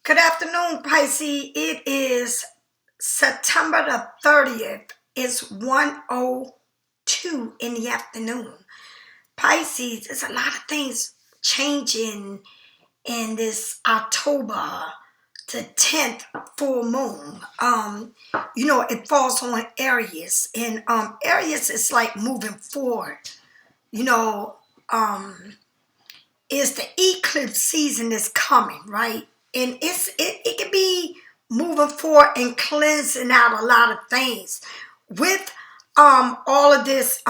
Good afternoon, Pisces. It is September the 30th. It's 1:02 in the afternoon. Pisces, there's a lot of things changing in this October, the 10th full moon. It falls on Aries. And Aries is like moving forward. Is the eclipse season is coming, right? And it can be moving forward and cleansing out a lot of things with all of this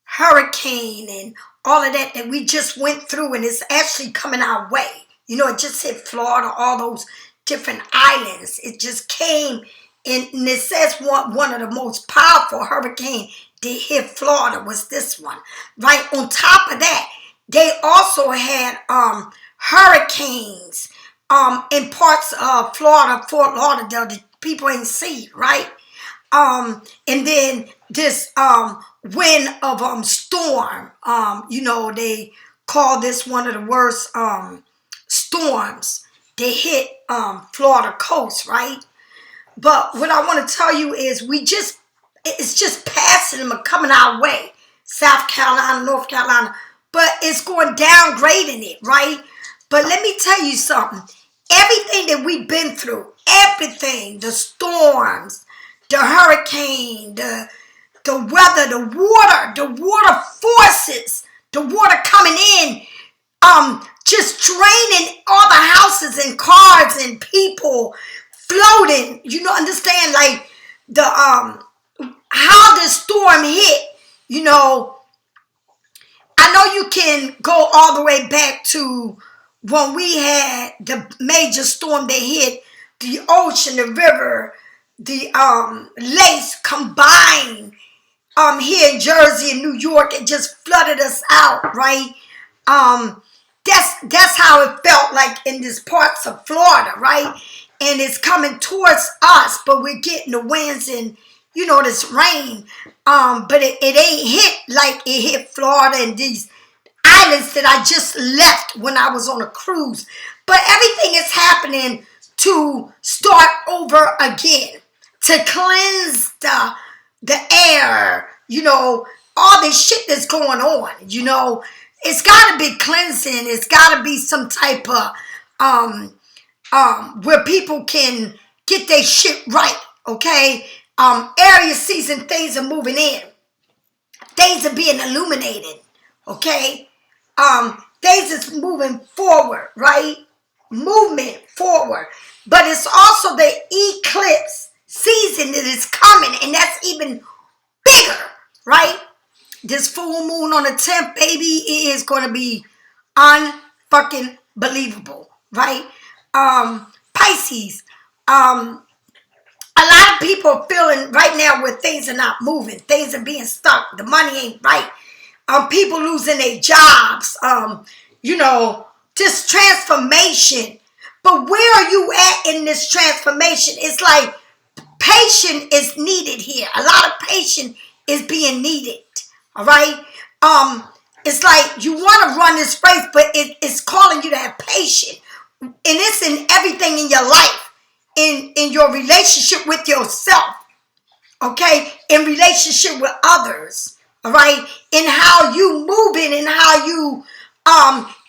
hurricane and all of that we just went through, and it's actually coming our way. It just hit Florida, all those different islands. It just came and it says one of the most powerful hurricanes that hit Florida was this one. Right on top of that, they also had hurricanes in parts of Florida, Fort Lauderdale, that people ain't see, right? And then this wind of storm, they call this one of the worst storms that hit Florida coast, right? But what I want to tell you is it's just passing them and coming our way. South Carolina, North Carolina. But it's going downgrading it, right? But let me tell you something. Everything that we've been through, everything, the storms, the hurricane, the weather, the water forces, the water coming in, just draining all the houses and cars and people floating. Understand, like the how the storm hit. I know you can go all the way back to when we had the major storm that hit the ocean, the river, the lakes combined here in Jersey and New York. It just flooded us out, right? That's how it felt like in these parts of Florida, right? And it's coming towards us, but we're getting the winds and this rain. But it ain't hit like it hit Florida and these islands that I just left when I was on a cruise. But everything is happening to start over again, to cleanse the air, all this shit that's going on, It's got to be cleansing. It's got to be some type of where people can get their shit right, okay? Area season, things are moving in. Things are being illuminated, okay? Things is moving forward, right? Movement forward. But it's also the eclipse season that is coming, and that's even bigger, right? This full moon on the 10th, baby, it is going to be unfucking believable, right? Pisces, a lot of people are feeling right now where things are not moving. Things are being stuck. The money ain't right. People losing their jobs. This transformation. But where are you at in this transformation? It's like patience is needed here. A lot of patience is being needed. All right? It's like you want to run this race, but it's calling you to have patience. And it's in everything in your life. In your relationship with yourself, okay? In relationship with others, all right? In how you moving and how you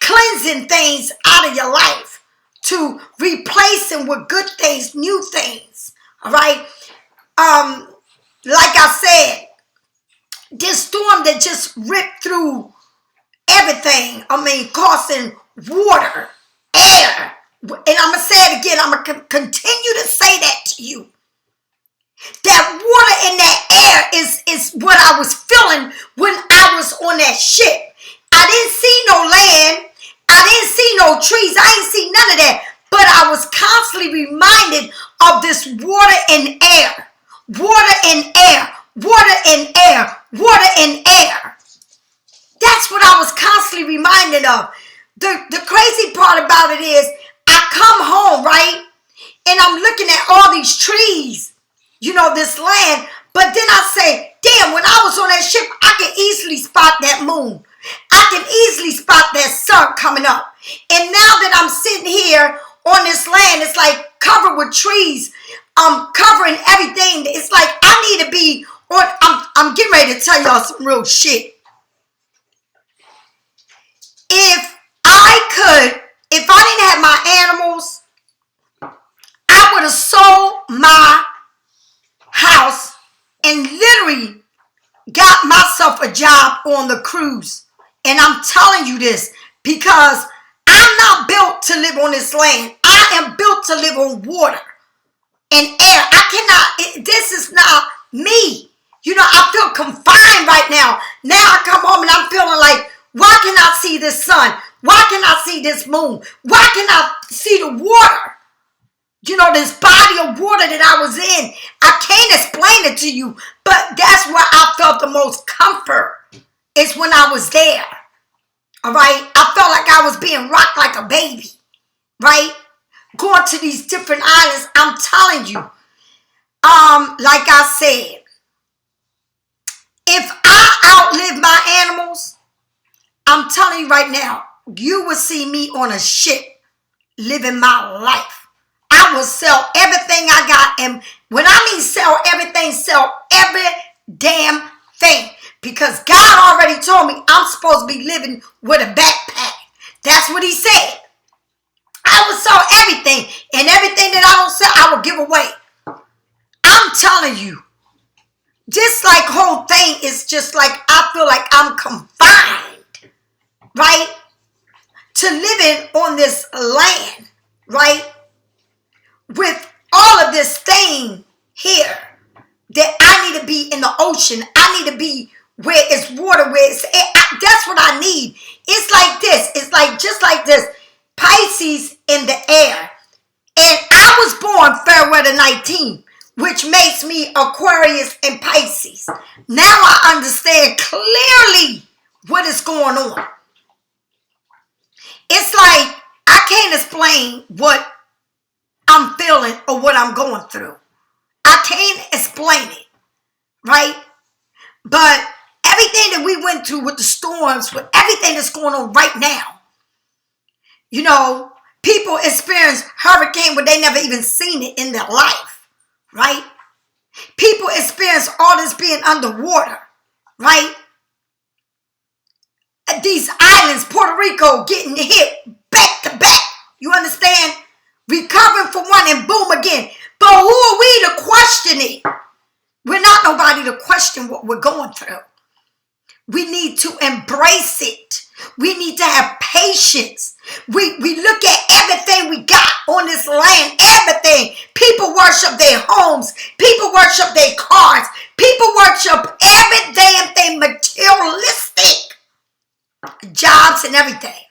cleansing things out of your life to replacing with good things, new things, all right? Like I said, this storm that just ripped through everything, causing water, air. And I'm going to say it again. I'm going to continue to say that to you. That water in that air is what I was feeling when I was on that ship. I didn't see no land. I didn't see no trees. I didn't see none of that. But I was constantly reminded of this water and air. Water and air. Water and air. Water and air. That's what I was constantly reminded of. The crazy part about it is, I come home, right? And I'm looking at all these trees, this land. But then I say, damn, when I was on that ship, I can easily spot that moon. I can easily spot that sun coming up. And now that I'm sitting here on this land, it's like covered with trees. I'm covering everything. It's like I need to be on. I'm getting ready to tell y'all some real shit. If I didn't have my animals, I would have sold my house and literally got myself a job on the cruise. And I'm telling you this because I'm not built to live on this land. I am built to live on water and air. This is not me. I feel confined right now. Now I come home and I'm feeling like, why can I see this sun? Why can I see this moon? Why can I see the water? This body of water that I was in. I can't explain it to you, but that's where I felt the most comfort is when I was there. All right? I felt like I was being rocked like a baby, right? Going to these different islands. I'm telling you, like I said, if I outlive my animals, I'm telling you right now, you will see me on a ship living my life. I will sell everything I got. And when I mean sell everything, sell every damn thing. Because God already told me I'm supposed to be living with a backpack. That's what he said. I will sell everything. And everything that I don't sell, I will give away. I'm telling you. This whole thing is just like, I feel like I'm confined. Right? To living on this land. Right? With all of this thing here, that I need to be in the ocean. I need to be where it's water, that's what I need. It's like this. It's like just like this. Pisces in the air. And I was born February 19, which makes me Aquarius and Pisces. Now I understand clearly what is going on. It's like I can't explain what I'm feeling or what I'm going through. I can't explain it, right? But everything that we went through with the storms, with everything that's going on right now, people experience hurricane where they never even seen it in their life, right? People experience all this being underwater, right? These islands, Puerto Rico, getting hit back to back. You understand? Recovering from one and boom again. But who are we to question it? We're not nobody to question what we're going through. We need to embrace it. We need to have patience. We look at everything we got on this land, everything. People worship their homes. People worship their cars. People worship every damn thing materialistic. Jobs and everything.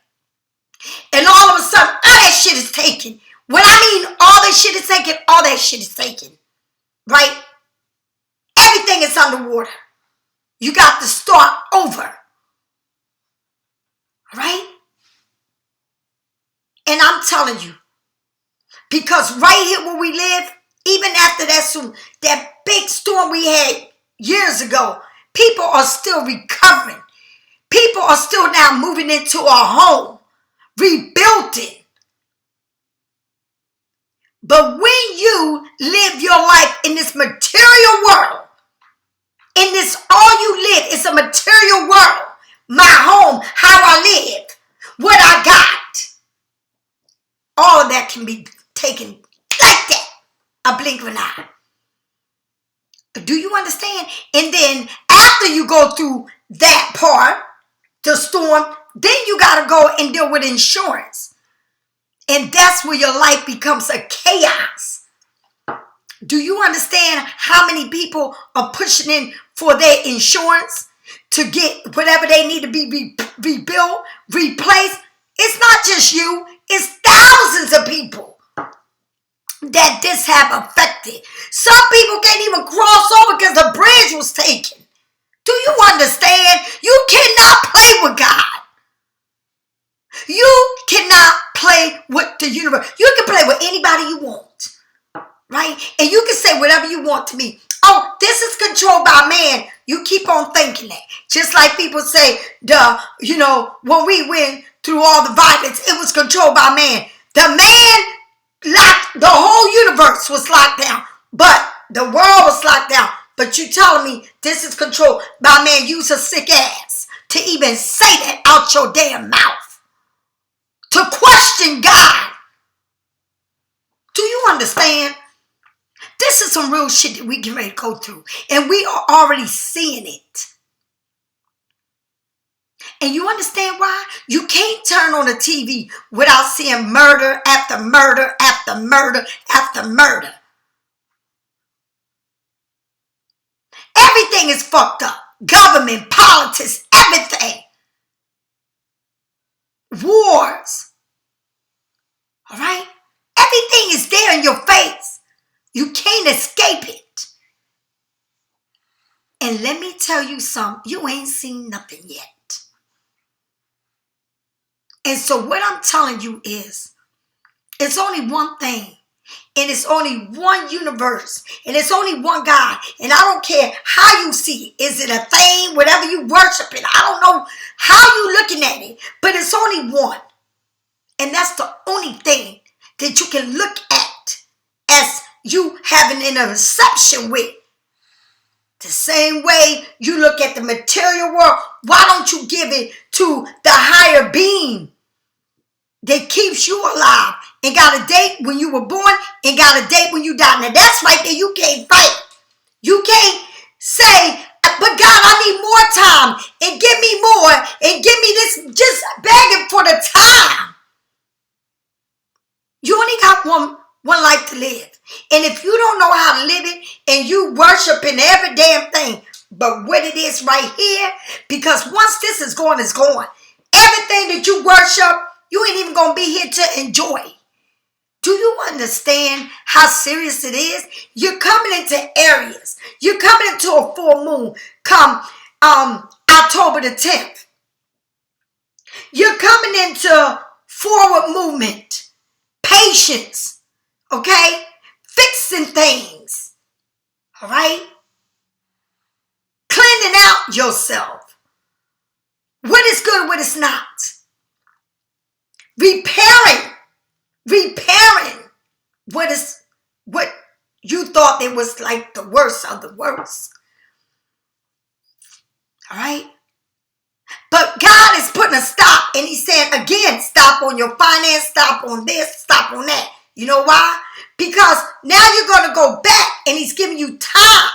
And all of a sudden, all that shit is taken. When I mean all that shit is taken, all that shit is taken. Right? Everything is underwater. You got to start over. Right? And I'm telling you, because right here where we live, even after that big storm we had years ago, people are still recovering. People are still now moving into a home, rebuilding. But when you live your life in this material world, in this all you live is a material world, my home, how I live, what I got, all of that can be taken like that, a blink of an eye. Do you understand? And then after you go through that part, the storm, then you got to go and deal with insurance. And that's where your life becomes a chaos. Do you understand how many people are pushing in for their insurance to get whatever they need to be rebuilt, replaced? It's not just you. It's thousands of people that this have affected. Some people can't even cross over because the bridge was taken. Do you understand? You cannot play with God. You cannot play with the universe. You can play with anybody you want, right? And you can say whatever you want to me. Oh, this is controlled by man. You keep on thinking that. Just like people say, when we went through all the violence. It was controlled by man. The man locked, the whole universe was locked down, but the world was locked down. But you telling me this is controlled by man? Use a sick ass to even say that out your damn mouth. To question God. Do you understand? This is some real shit that we get ready to go through. And we are already seeing it. And you understand why? You can't turn on the TV without seeing murder after murder after murder after murder. Everything is fucked up. Government, politics, everything. Wars. All right? Everything is there in your face. You can't escape it. And let me tell you something. You ain't seen nothing yet. And so what I'm telling you is, it's only one thing. And it's only one universe. And it's only one God. And I don't care how you see it. Is it a thing? Whatever you worshiping. I don't know how you looking at it. But it's only one. And that's the only thing that you can look at as you having an interception with. The same way you look at the material world. Why don't you give it to the higher being that keeps you alive and got a date when you were born and got a date when you died? Now that's right there. You can't fight. You can't say, but God, I need more time and give me more and give me this, just begging for the time. You only got one life to live. And if you don't know how to live it and you worshiping every damn thing, but what it is right here, because once this is gone, it's gone. Everything that you worship, you ain't even going to be here to enjoy. Do you understand how serious it is? You're coming into Aries. You're coming into a full moon come October the 10th. You're coming into forward movement, patience, okay? Fixing things, all right? Cleaning out yourself. What is good, what is not. Repairing what you thought it was like the worst of the worst. All right? But God is putting a stop, and he's saying, again, stop on your finance, stop on this, stop on that. You know why? Because now you're going to go back, and he's giving you time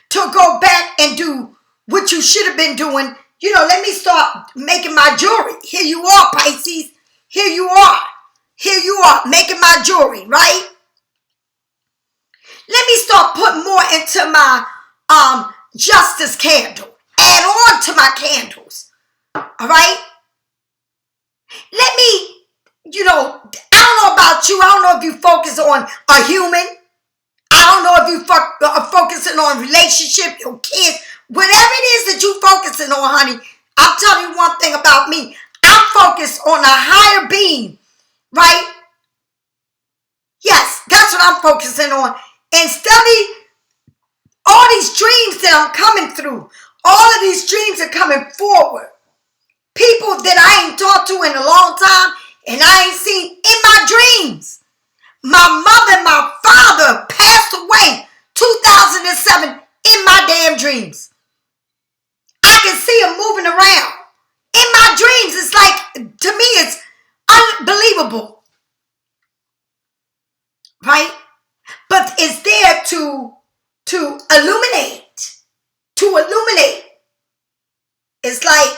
to go back and do what you should have been doing. You know, let me start making my jewelry. Here you are, Pisces. Here you are. Here you are, making my jewelry, right? Let me start putting more into my justice candle. Add on to my candles. All right? Let me, you know, I don't know about you. I don't know if you focus on a human. I don't know if you are focusing on relationship, your kids. Whatever it is that you focusing on, honey, I'm telling you one thing about me. I'm focused on a higher being, right? Yes, that's what I'm focusing on. And study all these dreams that I'm coming through. All of these dreams are coming forward. People that I ain't talked to in a long time and I ain't seen in my dreams. My mother and my father passed away 2007 in my damn dreams. I can see them moving around. In my dreams, it's like, to me, it's unbelievable. Right? But it's there to illuminate. To illuminate. It's like,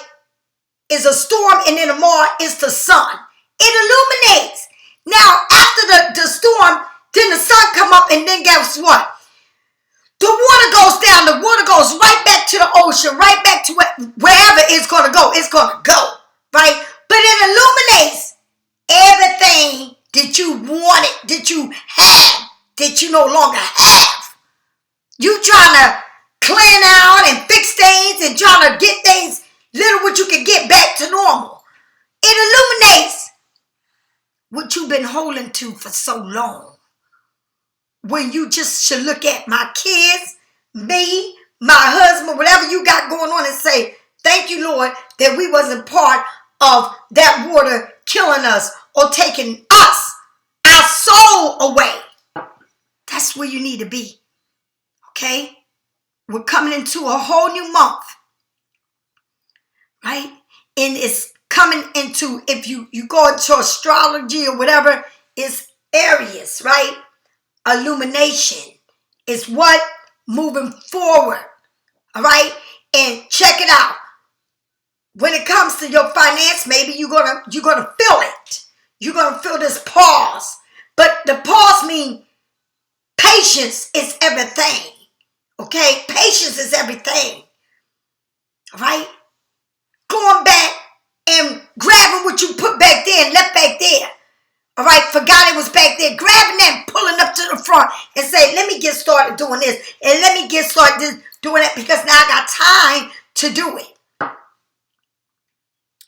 it's a storm and then tomorrow it's the sun. It illuminates. Now, after the storm, then the sun come up and then guess what? The water goes down. The water goes right back to the ocean, right back to wherever it's going to go. It's going to go, right? But it illuminates everything that you wanted, that you had, that you no longer have. You trying to clean out and fix things and trying to get things, little what you can get back to normal. It illuminates what you've been holding to for so long. When you just should look at my kids, me, my husband, whatever you got going on and say, Thank you, Lord, that we wasn't part of that water killing us or taking us, our soul away. That's where you need to be. Okay? We're coming into a whole new month. Right? And it's coming into, if you go into astrology or whatever, it's Aries, right? Illumination is what? Moving forward. All right? And check it out. When it comes to your finance, maybe you're gonna feel it. You're gonna feel this pause. But the pause means patience is everything. Okay? Patience is everything. All right? Going back and grabbing what you put back there and left back there. All right? Forgot it was back there. Grabbing that and pulling up to the front and say, let me get started doing this. And let me get started doing that because now I got time to do it.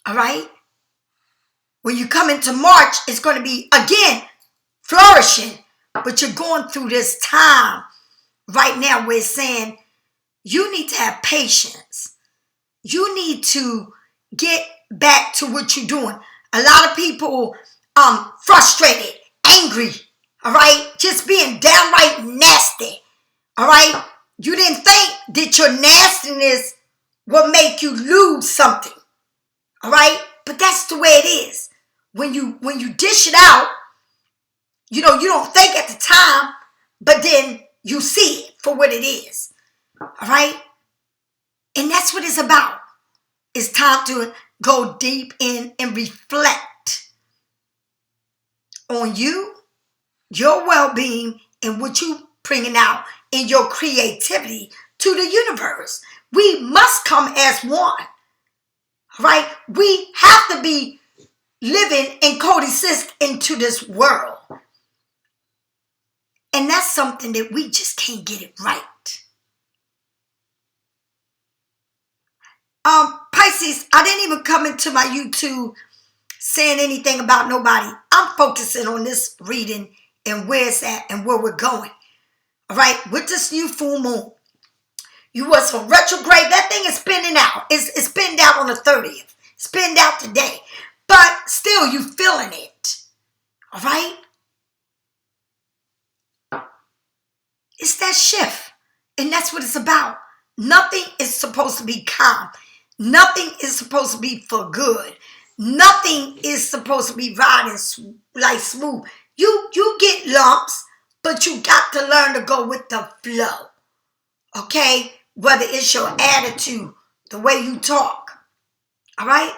All right? When you come into March, it's going to be, again, flourishing. But you're going through this time right now where it's saying you need to have patience. You need to get back to what you're doing. A lot of people frustrated, angry, all right? Just being downright nasty, all right? You didn't think that your nastiness will make you lose something, all right? But that's the way it is. When you dish it out, you know, you don't think at the time, but then you see it for what it is, all right? And that's what it's about. It's time to go deep in and reflect on you, your well-being, and what you bringing out in your creativity to the universe. We must come as one, right? We have to be living and coexist into this world. And that's something that we just can't get it right. Pisces, I didn't even come into my YouTube saying anything about nobody. I'm focusing on this reading and where it's at and where we're going. All right, with this new full moon, you was on retrograde. That thing is spinning out. It's spinned out on the 30th. Spinned out today. But still, you feeling it. All right? It's that shift. And that's what it's about. Nothing is supposed to be calm. Nothing is supposed to be for good. Nothing is supposed to be riding like smooth. You get lumps, but you got to learn to go with the flow. Okay? Whether it's your attitude, the way you talk. All right?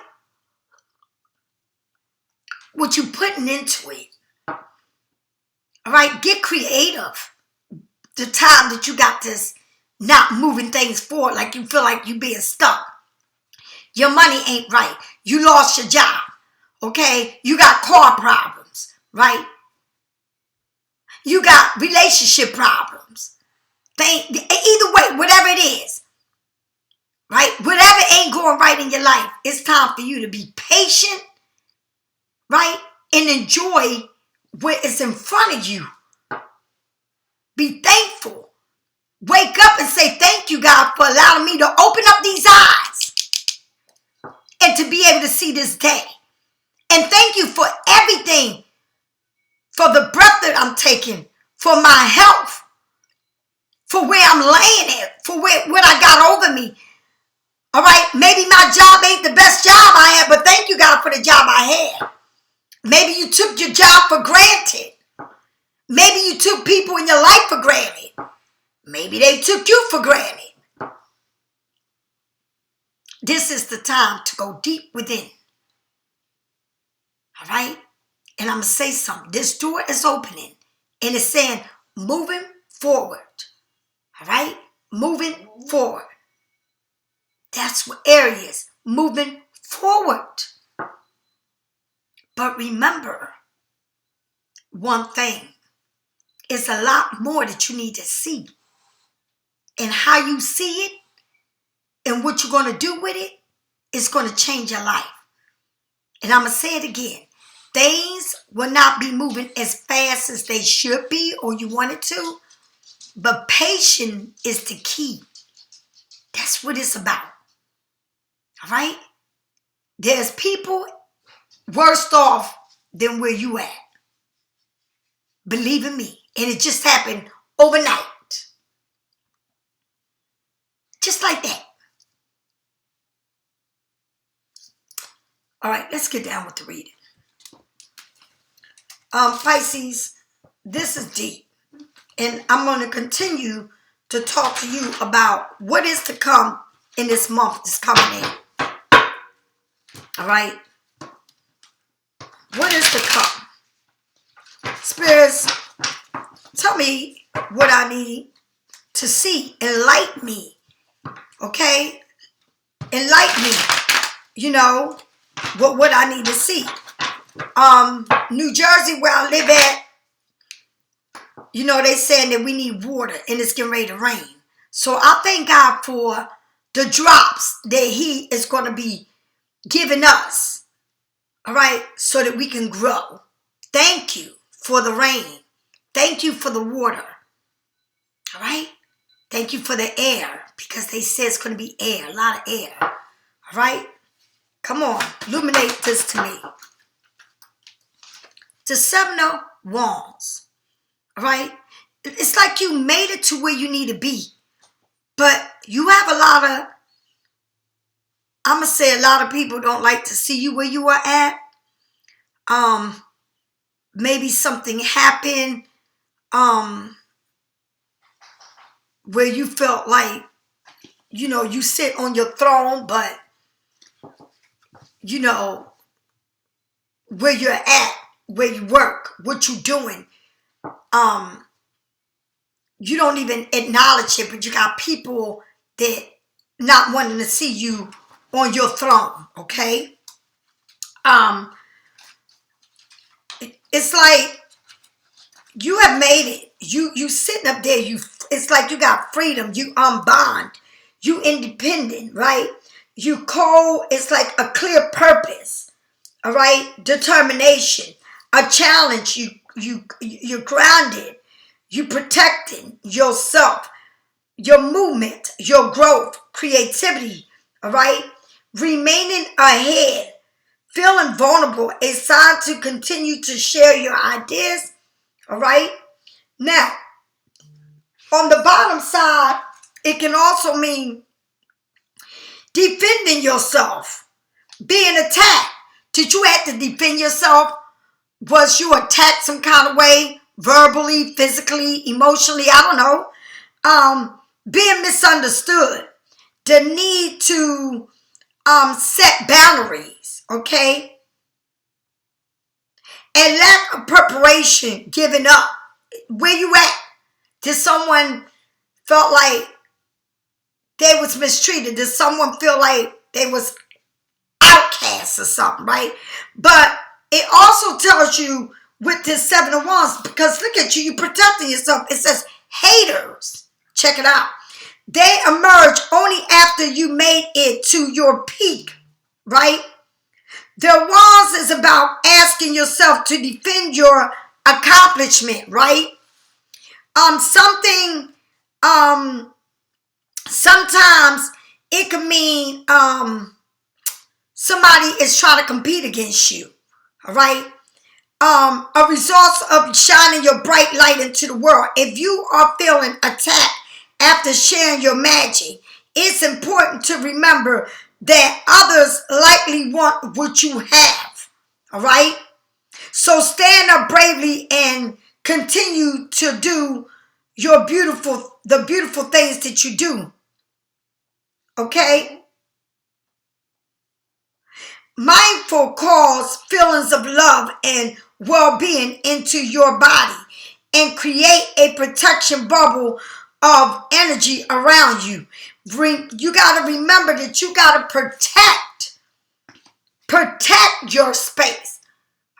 What you putting into it. All right? Get creative. The time that you got this not moving things forward, like you feel like you being stuck. Your money ain't right. You lost your job. Okay? You got car problems, right? You got relationship problems. Either way, whatever it is, right? Whatever ain't going right in your life, it's time for you to be patient, right? And enjoy what is in front of you. Be thankful. Wake up and say, thank you, God, for allowing me to open up these eyes and to be able to see this day. And thank you for everything, for the breath that I'm taking, for my health, for where I'm laying at, for what I got over me. All right, maybe my job ain't the best job I had, but thank you, God, for the job I had. Maybe you took your job for granted. Maybe you took people in your life for granted. Maybe they took you for granted. This is the time to go deep within. All right? And I'm going to say something. This door is opening. And it's saying, moving forward. All right? Moving forward. That's what Aries, moving forward. But remember one thing. It's a lot more that you need to see. And how you see it and what you're going to do with it is going to change your life. And I'm going to say it again. Things will not be moving as fast as they should be or you want it to. But patience is the key. That's what it's about. All right? There's people worse off than where you at. Believe in me. And it just happened overnight. Just like that. All right, let's get down with the reading. Pisces, this is deep. And I'm going to continue to talk to you about what is to come in this month that's coming in. All right? What is to come? Spirits, tell me what I need to see. Enlighten me. Okay? Enlighten me. You know, what I need to see. New Jersey, where I live at, you know, they saying that we need water and it's getting ready to rain. So I thank God for the drops that He is going to be giving us. All right? So that we can grow. Thank you for the rain. Thank you for the water. All right? Thank you for the air. Because they say it's going to be air. A lot of air. All right? Come on. Illuminate this to me. The Seven of Wands. All right? It's like you made it to where you need to be. But you have a lot of, I'm going to say a lot of people don't like to see you where you are at. Maybe something happened where you felt like, you know, you sit on your throne, but, you know, where you're at, where you work, what you're doing, you don't even acknowledge it, but you got people that not wanting to see you on your throne, okay? It's like you have made it. You sitting up there, it's like you got freedom, you unbond, you independent, right? You cold, it's like a clear purpose, all right? Determination, a challenge, you're grounded. You protecting yourself, your movement, your growth, creativity, all right? Remaining ahead, feeling vulnerable, a sign to continue to share your ideas, all right? Now, on the bottom side, it can also mean defending yourself, being attacked. Did you have to defend yourself? Was you attacked some kind of way? Verbally, physically, emotionally, I don't know. Being misunderstood. The need to set boundaries, okay? And lack of preparation, giving up. Where you at? Did someone felt like they was mistreated? Did someone feel like they was outcast or something, right? But it also tells you with this Seven of Wands, because look at you, you protecting yourself. It says haters. Check it out. They emerge only after you made it to your peak, right? The Wands is about asking yourself to defend your accomplishment, right? Sometimes it can mean somebody is trying to compete against you, all right? A result of shining your bright light into the world. If you are feeling attacked after sharing your magic, it's important to remember that others likely want what you have, all right? So stand up bravely and continue to do the beautiful things that you do, okay? Mindful calls feelings of love and well-being into your body and create a protection bubble of energy around you. You got to remember that you got to protect your space,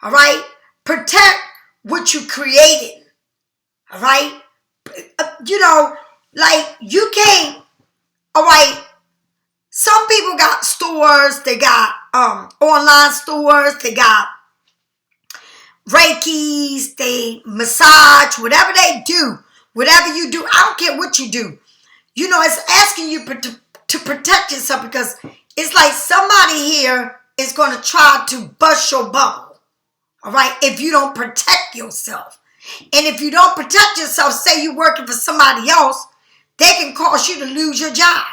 all right? Protect what you created, all right? You know, like you can't, all right? Some people got stores, they got online stores, they got Reikis, they massage, whatever they do, whatever you do, I don't care what you do. You know, it's asking you to protect yourself because it's like somebody here is going to try to bust your bubble, all right, if you don't protect yourself. And if you don't protect yourself, say you're working for somebody else, they can cause you to lose your job.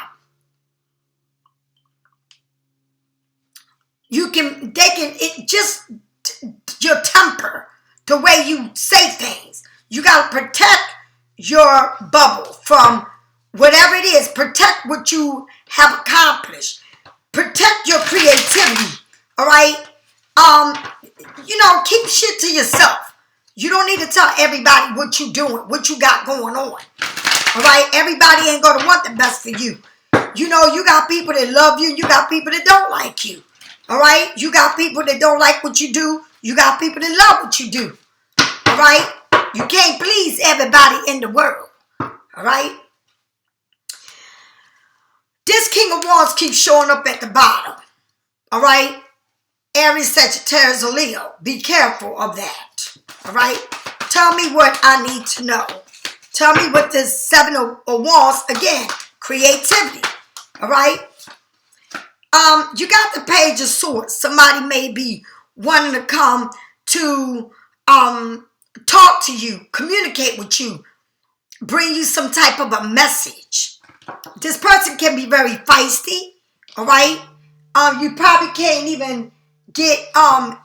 Just your temper, the way you say things. You got to protect your bubble from whatever it is. Protect what you have accomplished. Protect your creativity, all right? Keep shit to yourself. You don't need to tell everybody what you doing, what you got going on, all right? Everybody ain't going to want the best for you. You got people that love you. You got people that don't like you, all right? You got people that don't like what you do. You got people that love what you do, all right? You can't please everybody in the world, all right? This King of Wands keeps showing up at the bottom, all right? Aries, Sagittarius, or Leo. Be careful of that, all right? Tell me what I need to know. Tell me what this Seven of Wands, again, creativity, all right? You got the Page of Swords. Somebody may be wanting to come to talk to you, communicate with you, bring you some type of a message. This person can be very feisty, all right? You probably can't even get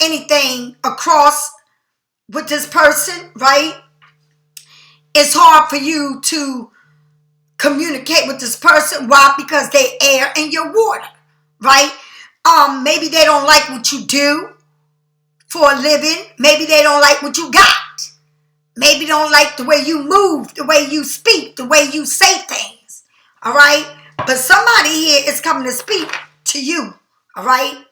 anything across with this person, right? It's hard for you to communicate with this person. Why? Because they air and you're water, right? Maybe they don't like what you do for a living. Maybe they don't like what you got. Maybe they don't like the way you move, the way you speak, the way you say things, all right? But somebody here is coming to speak to you, all right?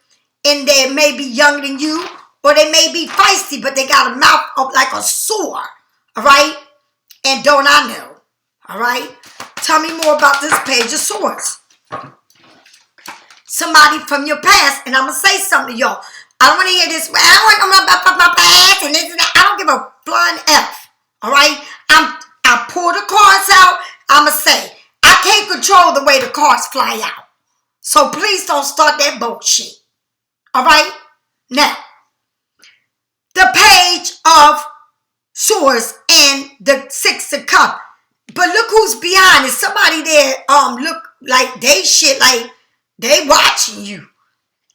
And they may be younger than you, or they may be feisty, but they got a mouth up like a sword, all right? And don't I know, all right? Tell me more about this Page of Swords. Somebody from your past, and I'm going to say something to y'all. I don't want to hear this. I don't want to know about my past and this and that. I don't give a flying F, all right? I pull the cards out. I'm going to say, I can't control the way the cards fly out. So please don't start that bullshit. All right? Now, the Page of Swords and the Six of Cups. But look who's behind it. Somebody there look like they shit, like they watching you.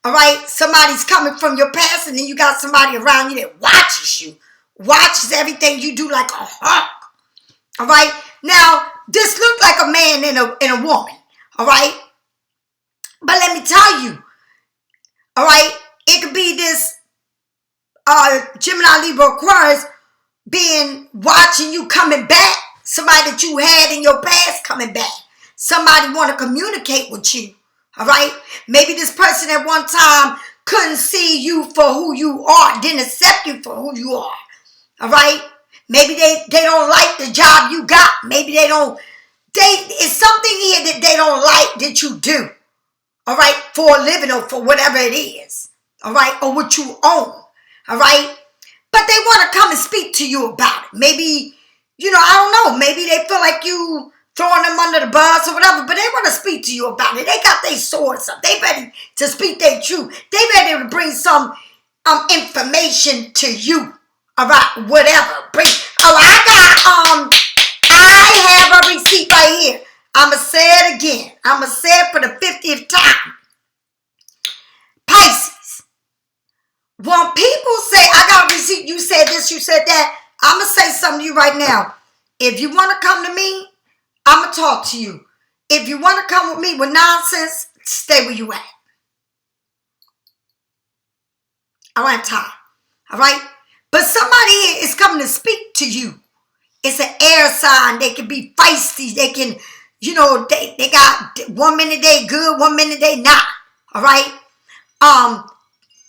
All right? Somebody's coming from your past, and then you got somebody around you that watches you. Watches everything you do like a hawk. All right? Now, this looked like a man and a woman. All right? But let me tell you, all right, it could be this Gemini, Libra, Aquarius being watching you coming back. Somebody that you had in your past coming back. Somebody want to communicate with you. All right? Maybe this person at one time couldn't see you for who you are, didn't accept you for who you are. All right? Maybe they don't like the job you got. Maybe it's something here that they don't like that you do. All right, for a living or for whatever it is, all right, or what you own, all right, but they want to come and speak to you about it. Maybe, I don't know, maybe they feel like you throwing them under the bus or whatever, but they want to speak to you about it. They got their swords up. They ready to speak their truth. They ready to bring some information to you, all right, whatever. I have a receipt right here. I'm going to say it again. I'm going to say it for the 50th time. Pisces. When people say, I got a receipt, you said this, you said that, I'm going to say something to you right now. If you want to come to me, I'm going to talk to you. If you want to come with me with nonsense, stay where you at. I don't have time. All right? But somebody here is coming to speak to you. It's an air sign. They can be feisty. They can... they got 1 minute they good, 1 minute they not. All right.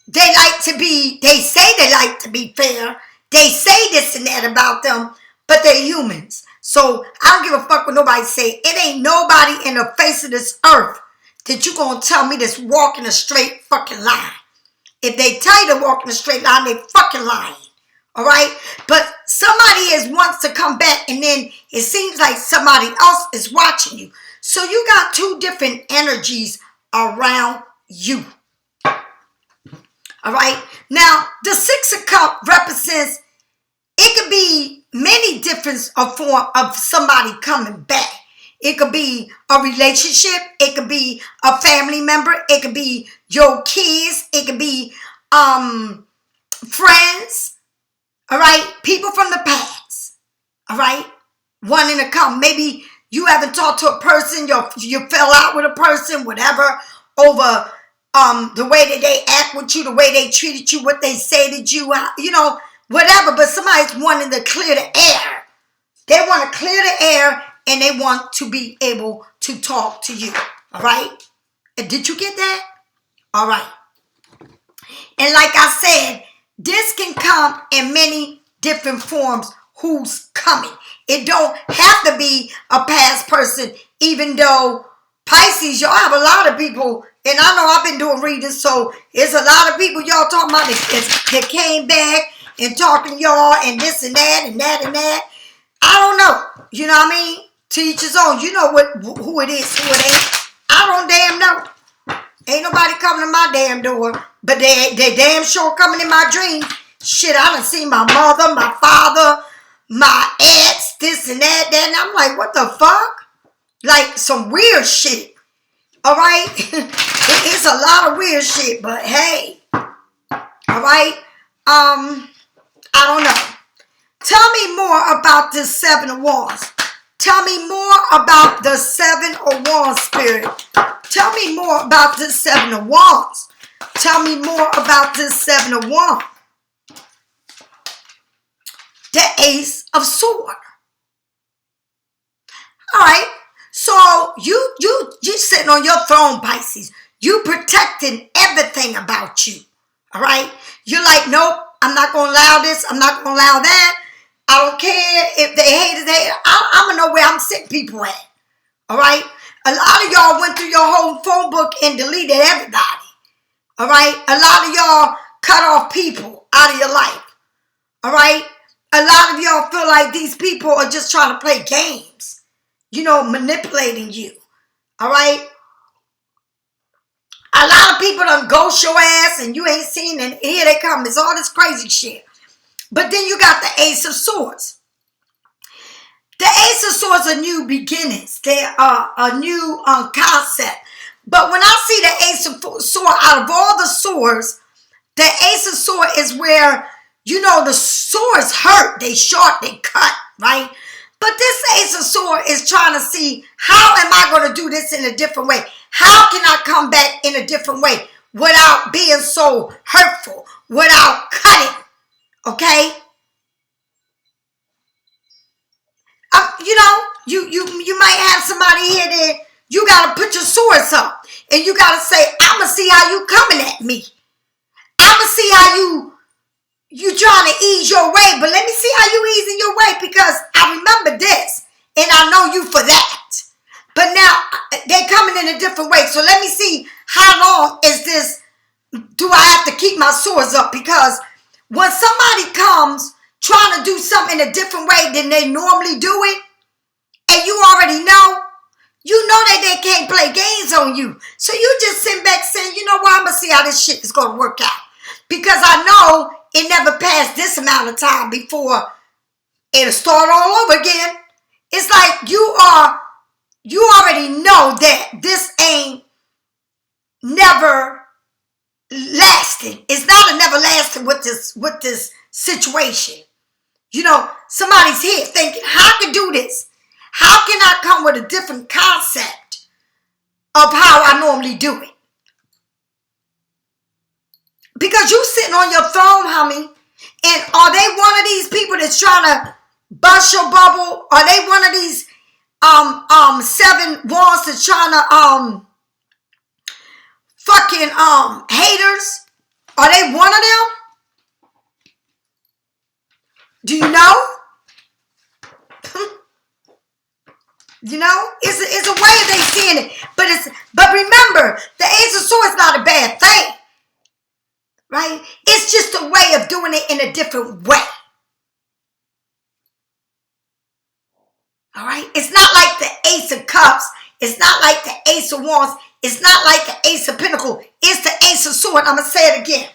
They say they like to be fair. They say this and that about them, but they're humans. So I don't give a fuck what nobody say. It ain't nobody in the face of this earth that you gonna tell me that's walking a straight fucking line. If they tell you to walk in a straight line, they fucking lying. All right? But somebody wants to come back, and then it seems like somebody else is watching you. So you got two different energies around you. All right. Now, the Six of Cups represents, it could be many different form of somebody coming back. It could be a relationship. It could be a family member. It could be your kids. It could be friends. All right. People from the past. All right. Wanting to come. Maybe you haven't talked to a person. You fell out with a person, whatever, over the way that they act with you, the way they treated you, what they say to you, you know, whatever. But somebody's wanting to clear the air. They want to clear the air, and they want to be able to talk to you. All right? And did you get that? All right. And like I said, this can come in many different forms. Who's coming? It don't have to be a past person, even though Pisces, y'all have a lot of people, and I know I've been doing readings, so it's a lot of people y'all talking about that came back and talking to y'all and this and that and that and that. I don't know. You know what I mean? To each his own. You know who it is, who it ain't. I don't damn know. Ain't nobody coming to my damn door, but they damn sure coming in my dreams. Shit, I done seen my mother, my father, my ex, this and that, and I'm like, what the fuck? Like some weird shit. All right? It's a lot of weird shit, but hey. All right? I don't know. Tell me more about this Seven of Wands. Tell me more about the Seven of Wands, Spirit. Tell me more about this Seven of Wands. Tell me more about this Seven of Wands. The Ace of Swords. All right. So you sitting on your throne, Pisces. You protecting everything about you. All right. You're like, nope, I'm not going to allow this. I'm not going to allow that. I don't care if they hate it. I'm going to know where I'm sitting people at. All right. A lot of y'all went through your whole phone book and deleted everybody. All right. A lot of y'all cut off people out of your life. All right. A lot of y'all feel like these people are just trying to play games. You know, manipulating you. All right. A lot of people done ghost your ass and you ain't seen, and here they come. It's all this crazy shit. But then you got the Ace of Swords. The Ace of Swords are new beginnings. They are a new concept. But when I see the Ace of Swords, out of all the swords, the Ace of Swords is where, you know, the swords hurt. They short, they cut, right? But this Ace of Swords is trying to see, how am I going to do this in a different way? How can I come back in a different way without being so hurtful, without cutting? Okay? You know, you might have somebody here that you got to put your swords up. And you got to say, I'm going to see how you coming at me. I'm going to see how you trying to ease your way. But let me see how you easing your way, because I remember this. And I know you for that. But now they're coming in a different way. So let me see, how long is this, do I have to keep my swords up? Because when somebody comes trying to do something in a different way than they normally do it, and you already know, that they can't play games on you. So you just sit back saying, you know what, I'm going to see how this shit is going to work out. Because I know it never passed this amount of time before it'll start all over again. It's like you already know that this ain't never lasting. It's not a never lasting with this situation. You know, somebody's here thinking, how I can do this? How can I come with a different concept of how I normally do it? Because you sitting on your throne, homie, and are they one of these people that's trying to bust your bubble? Are they one of these seven wands that's trying to fucking haters? Are they one of them? Do you know? You know, it's a way of they seeing it. But remember, the Ace of Swords is not a bad thing. Right? It's just a way of doing it in a different way. All right? It's not like the Ace of Cups. It's not like the Ace of Wands. It's not like the Ace of Pentacles. It's the Ace of Swords. I'm going to say it again.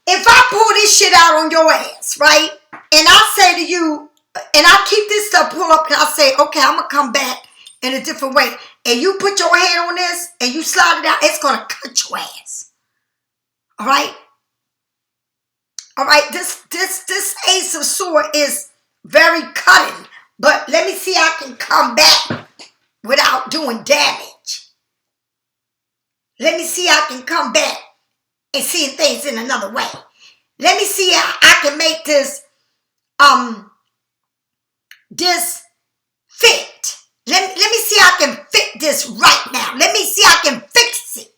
If I pull this shit out on your ass, right? And I say to you, and I keep this stuff pulled up and I say, okay, I'm going to come back in a different way. And you put your hand on this and you slide it out, it's going to cut your ass. All right? All right, this Ace of Swords is very cutting. But let me see how I can come back without doing damage. Let me see how I can come back and seeing things in another way. Let me see how I can make this this fit. Let me see how I can fit this right now. Let me see how I can fix it,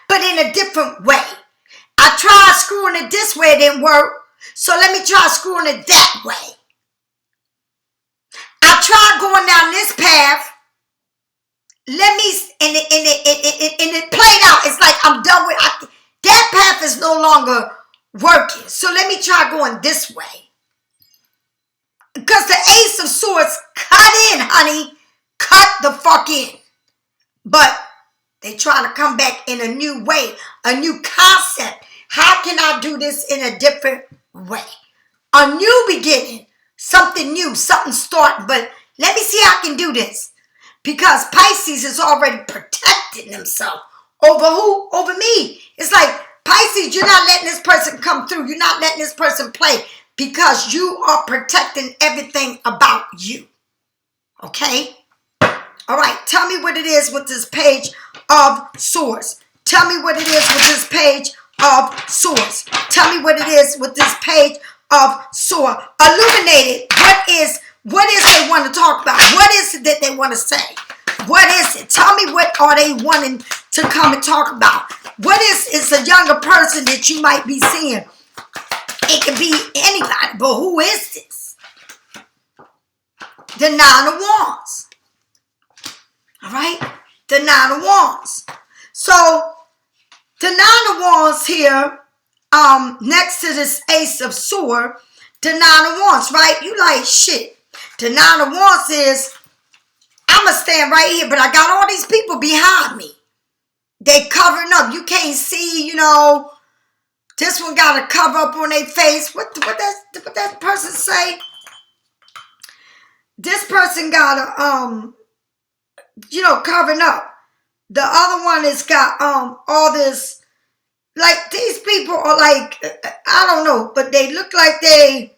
but in a different way. I tried screwing it this way, it didn't work. So let me try screwing it that way. I tried going down this path. Let me, and it played out. It's like I'm done with it. That path is no longer working. So let me try going this way. Because the Ace of Swords cut in, honey. Cut the fuck in. But they trying to come back in a new way. A new concept. How can I do this in a different way? A new beginning. Something new. Something starting. But let me see how I can do this. Because Pisces is already protecting himself. Over who? Over me. It's like, Pisces, you're not letting this person come through. You're not letting this person play. Because you are protecting everything about you. Okay? All right. Tell me what it is with this Page of Swords. Tell me what it is with this Page of Swords. Tell me what it is with this Page of Swords. Illuminated. What is they want to talk about? What is it that they want to say? What is it? Tell me what are they wanting to come and talk about? What is a younger person that you might be seeing? It can be anybody, but who is this? The Nine of Wands. All right? The Nine of Wands. So, the Nine of Wands here, next to this Ace of Swords, the Nine of Wands, right? You like, shit. The Nine of Wands is, I'm going to stand right here, but I got all these people behind me. They covering up. You can't see, you know. This one got a cover up on their face. What that person say? This person got a, covering up. The other one has got all this, like these people are like, I don't know, but they look like they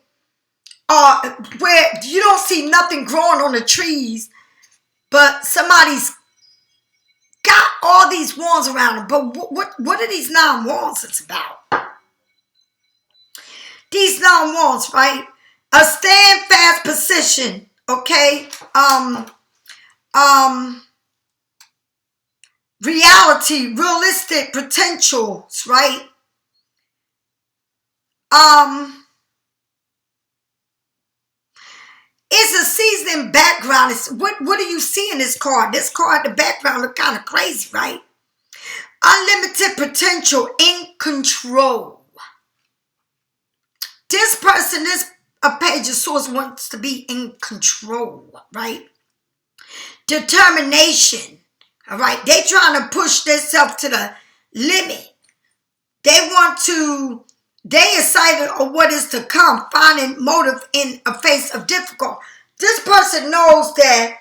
are where you don't see nothing growing on the trees, but somebody's got all these wands around them. But what are these 9 wands it's about? These 9 wands, right? A stand-fast position, okay? Reality, realistic potentials, right? It's a seasoning background. What do you see in this card? This card, the background look kind of crazy, right? Unlimited potential, in control. This person, this Page of Swords wants to be in control, right? Determination, all right? They trying to push themselves to the limit. They excited of what is to come, finding motive in a face of difficult. This person knows that,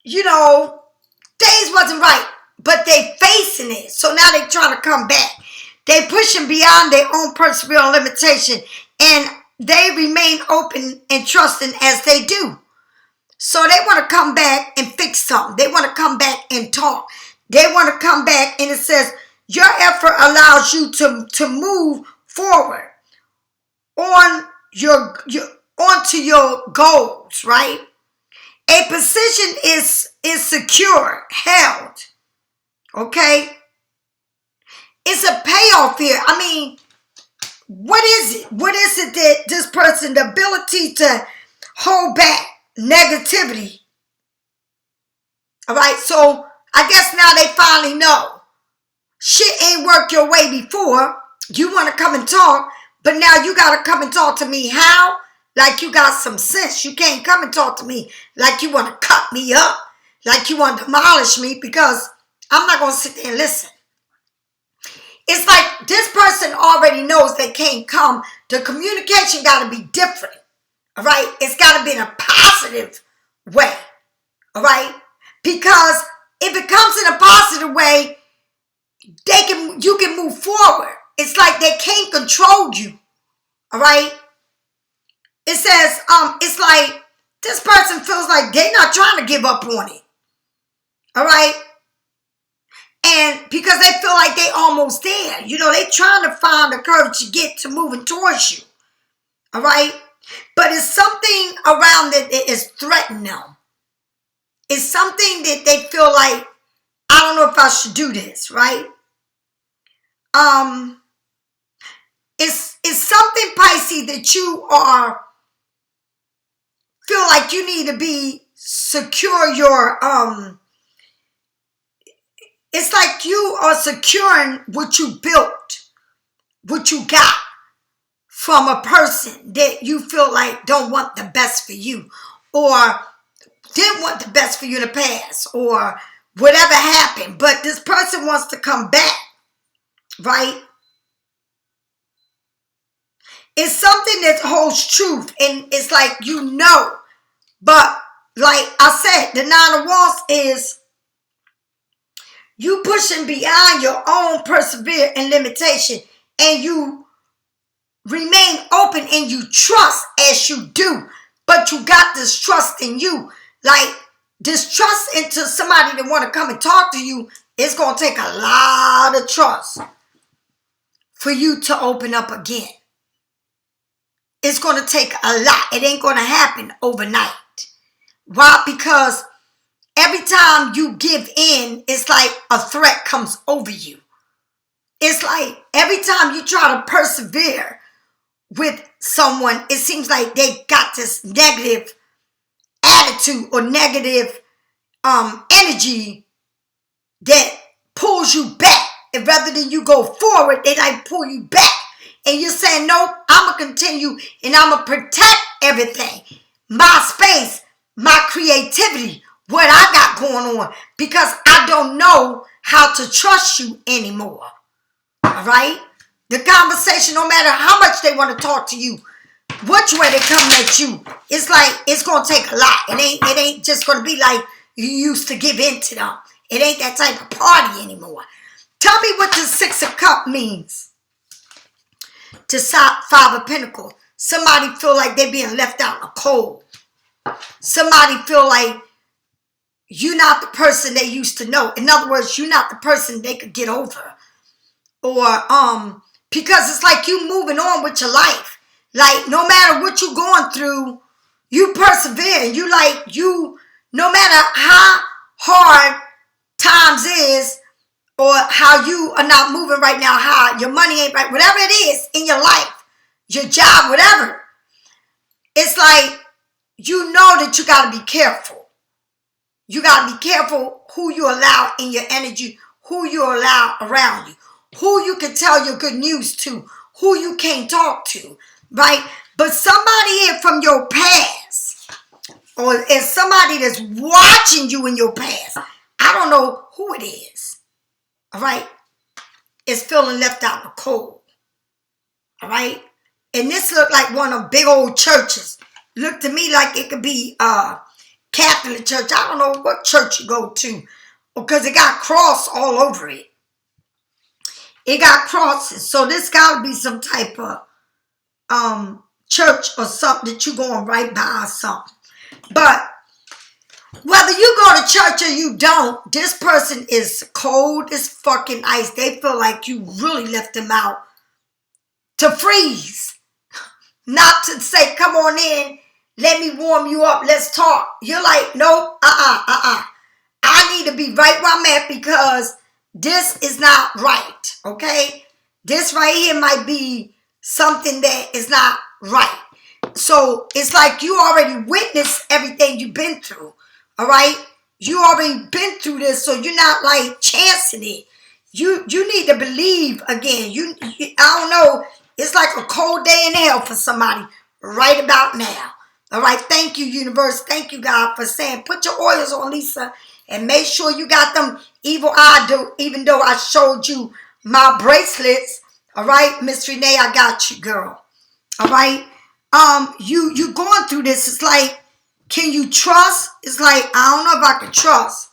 things wasn't right, but they facing it. So now they trying to come back. They pushing beyond their own personal limitation, and they remain open and trusting as they do. So they want to come back and fix something. They want to come back and talk. They want to come back, and it says, your effort allows you to move forward on onto your goals, right? A position is secure, held, okay? It's a payoff here. I mean, what is it? What is it that this person, the ability to hold back negativity? All right, so I guess now they finally know. Shit ain't worked your way before. You want to come and talk, but now you got to come and talk to me. How? Like you got some sense. You can't come and talk to me like you want to cut me up. like you want to demolish me, because I'm not going to sit there and listen. It's like this person already knows they can't come. The communication got to be different. All right? It's got to be in a positive way. All right? Because if it comes in a positive way, you can move forward. It's like they can't control you. All right? It says, it's like this person feels like they're not trying to give up on it. All right? And because they feel like they almost there. You know, they trying to find the courage to get to moving towards you. All right? But it's something around it that is threatening them. It's something that they feel like, I don't know if I should do this, right? It's something, Pisces, that you feel like you need to be secure your, it's like you are securing what you built, what you got from a person that you feel like don't want the best for you, or didn't want the best for you in the past, or whatever happened. But this person wants to come back, right? It's something that holds truth, and it's like, you know. But like I said, the 9 of Wands is you pushing beyond your own perseverance and limitation, and you remain open and you trust as you do. But you got this trust in you. Like, this trust into somebody that want to come and talk to you, it's going to take a lot of trust for you to open up again. It's going to take a lot. It ain't going to happen overnight. Why? Because every time you give in, it's like a threat comes over you. It's like every time you try to persevere with someone, it seems like they got this negative attitude or negative energy that pulls you back. And rather than you go forward, they like pull you back. And you're saying, nope, I'm going to continue and I'm going to protect everything. My space, my creativity, what I got going on, because I don't know how to trust you anymore. All right? The conversation, no matter how much they want to talk to you, which way they come at you, it's like it's going to take a lot. It ain't just going to be like you used to give in to them. It ain't that type of party anymore. Tell me what the 6 of Cups means. To 5 of Pentacles. Somebody feel like they're being left out in the cold. Somebody feel like you're not the person they used to know. In other words, you're not the person they could get over. Or because it's like you moving on with your life. Like, no matter what you're going through, you persevere. You no matter how hard times is, or how you are not moving right now, how your money ain't right, whatever it is in your life, your job, whatever. It's like, you know that you got to be careful. You got to be careful who you allow in your energy, who you allow around you, who you can tell your good news to, who you can't talk to, right? But somebody from your past, or is somebody that's watching you in your past, I don't know who it is. All right, is feeling left out in the cold. All right, and this looked like one of them big old churches. Looked to me like it could be Catholic church. I don't know what church you go to, because it got cross all over it. It got crosses, so this got to be some type of church or something that you going right by or something. But whether you go to church or you don't, this person is cold as fucking ice. They feel like you really left them out to freeze. Not to say, come on in, let me warm you up, let's talk. You're like, nope, I need to be right where I'm at, because this is not right, okay? This right here might be something that is not right. So it's like you already witnessed everything you've been through. All right, you already been through this, so you're not like chancing it. You need to believe again. I don't know. It's like a cold day in hell for somebody right about now. All right, thank you, universe. Thank you, God, for saying put your oils on, Lisa, And make sure you got them evil eye, even though I showed you my bracelets. All right, Miss Renee, I got you, girl. All right. You going through this. It's like, can you trust? It's like, I don't know if I can trust.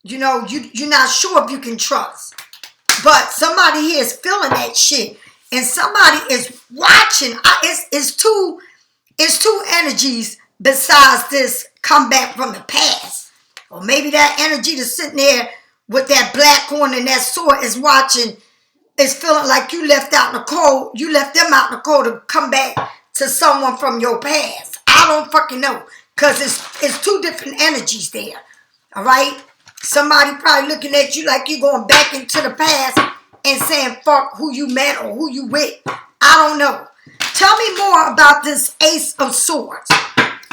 You know, you're not sure if you can trust. But somebody here is feeling that shit. And somebody is watching. It's two energies besides this comeback from the past. Or maybe that energy that's sitting there with that black horn and that sword is watching, is feeling like you left out in the cold. You left them out in the cold to come back to someone from your past. I don't fucking know. Because it's two different energies there. All right? Somebody probably looking at you like you're going back into the past and saying fuck who you met or who you with. I don't know. Tell me more about this Ace of Swords.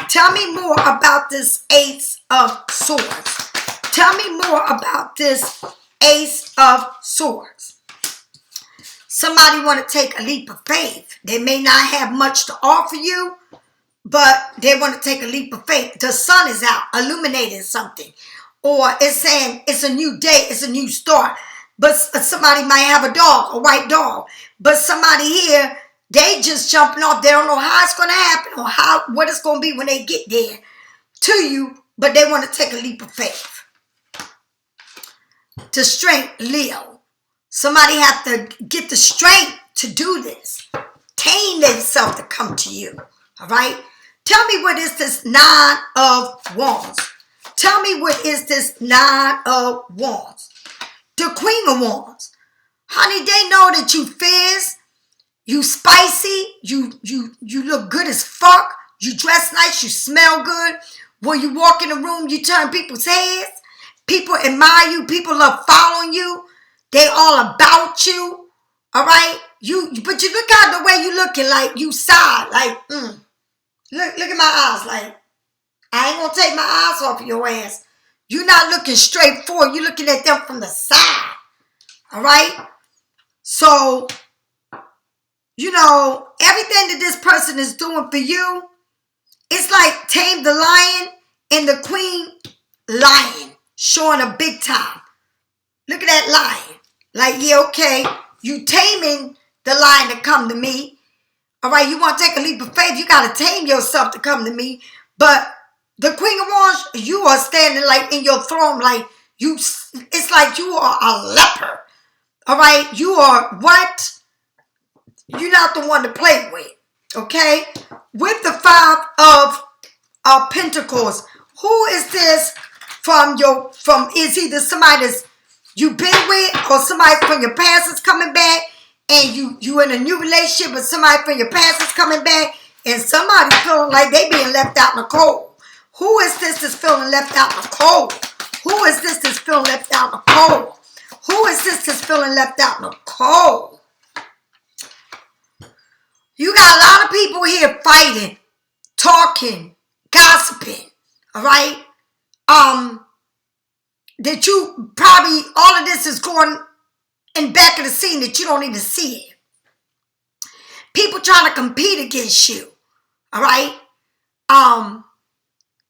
Tell me more about this Ace of Swords. Tell me more about this Ace of Swords. Somebody want to take a leap of faith. They may not have much to offer you, but they want to take a leap of faith. The sun is out, illuminating something. Or it's saying it's a new day, it's a new start. But somebody might have a dog, a white dog. But somebody here, they just jumping off. They don't know how it's going to happen or what it's going to be when they get there to you. But they want to take a leap of faith. The strength, Leo. Somebody have to get the strength to do this. Tame themselves to come to you. All right? Tell me what is this Nine of Wands. Tell me what is this Nine of Wands. The Queen of Wands. Honey, they know that you fierce, you spicy, you look good as fuck, you dress nice, you smell good. When you walk in the room, you turn people's heads. People admire you, people love following you. They all about you. All right? But you look out the way you looking like you sigh, like, Look at my eyes, like, I ain't gonna take my eyes off of your ass. You're not looking straight forward. You're looking at them from the side. All right? So, you know, everything that this person is doing for you, it's like Tame the Lion and the Queen Lion showing a big time. Look at that lion. Like, yeah, okay, you taming the lion to come to me. All right, you want to take a leap of faith, you got to tame yourself to come to me. But the Queen of Wands, you are standing like in your throne, like you, it's like you are a leper. All right, you are what? You're not the one to play with, okay? With the Five of Pentacles, who is this from is either somebody that's you've been with or somebody from your past is coming back, and you in a new relationship, but somebody from your past is coming back, and somebody feeling like they being left out in the cold. Who is this that's feeling left out in the cold? Who is this that's feeling left out in the cold? Who is this that's feeling left out in the cold? You got a lot of people here fighting, talking, gossiping, all right? That you probably, all of this is going in back of the scene that you don't even see it. People trying to compete against you, all right?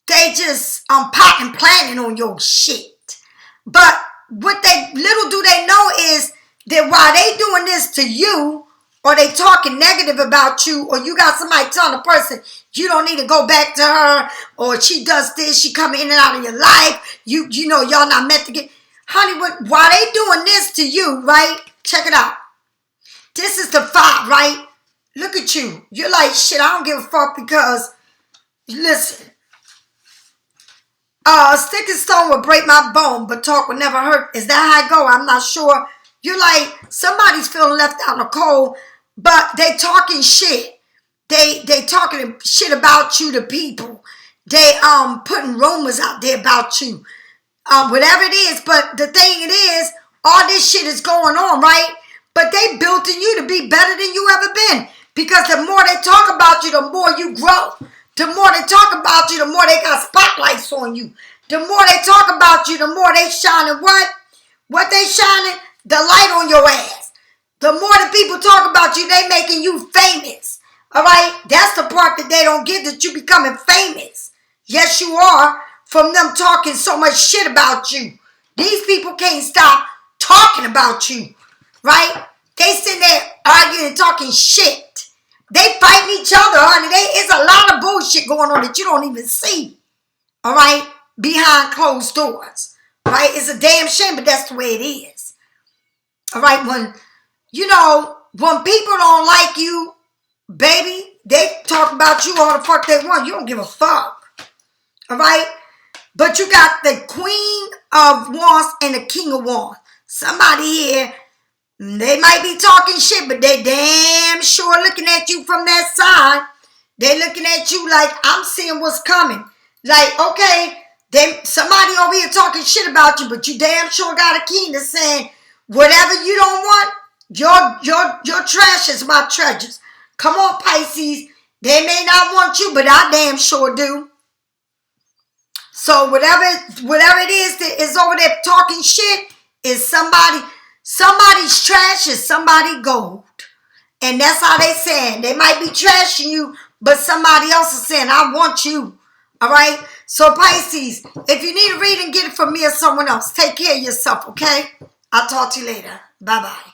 They just plotting, planning on your shit. But what little do they know is that while they doing this to you, or they talking negative about you, or you got somebody telling a person you don't need to go back to her, or she does this, she come in and out of your life, you know y'all not meant to get. Honey, while they doing this to you, right? Check it out. This is the Five, right? Look at you. You're like, shit, I don't give a fuck because, listen, a stick and stone will break my bone, but talk will never hurt. Is that how I go? I'm not sure. You're like, somebody's feeling left out in the cold, but they talking shit. They talking shit about you to people. They putting rumors out there about you. Whatever it is, but the thing it is, all this shit is going on, right? But they built in you to be better than you ever been. Because the more they talk about you, the more you grow. The more they talk about you, the more they got spotlights on you. The more they talk about you, the more they shining what? What they shining? The light on your ass. The more the people talk about you, they making you famous. All right? That's the part that they don't get, that you becoming famous. Yes, you are. from them talking so much shit about you. These people can't stop talking about you, right? They sitting there arguing and talking shit. They fighting each other, honey. It's a lot of bullshit going on that you don't even see, all right, behind closed doors, right? It's a damn shame, but that's the way it is, all right? When people don't like you, baby, they talk about you all the fuck they want. You don't give a fuck, all right? But you got the Queen of Wands and the King of Wands. Somebody here, they might be talking shit, but they damn sure looking at you from that side. They looking at you like, I'm seeing what's coming. Like, okay, somebody over here talking shit about you, but you damn sure got a king that's saying, whatever you don't want, your trash is my treasures. Come on, Pisces. They may not want you, but I damn sure do. So whatever it is that is over there talking shit is somebody's trash is somebody gold. And that's how they saying. They might be trashing you, but somebody else is saying, I want you. All right? So Pisces, if you need a reading, get it from me or someone else. Take care of yourself, okay? I'll talk to you later. Bye-bye.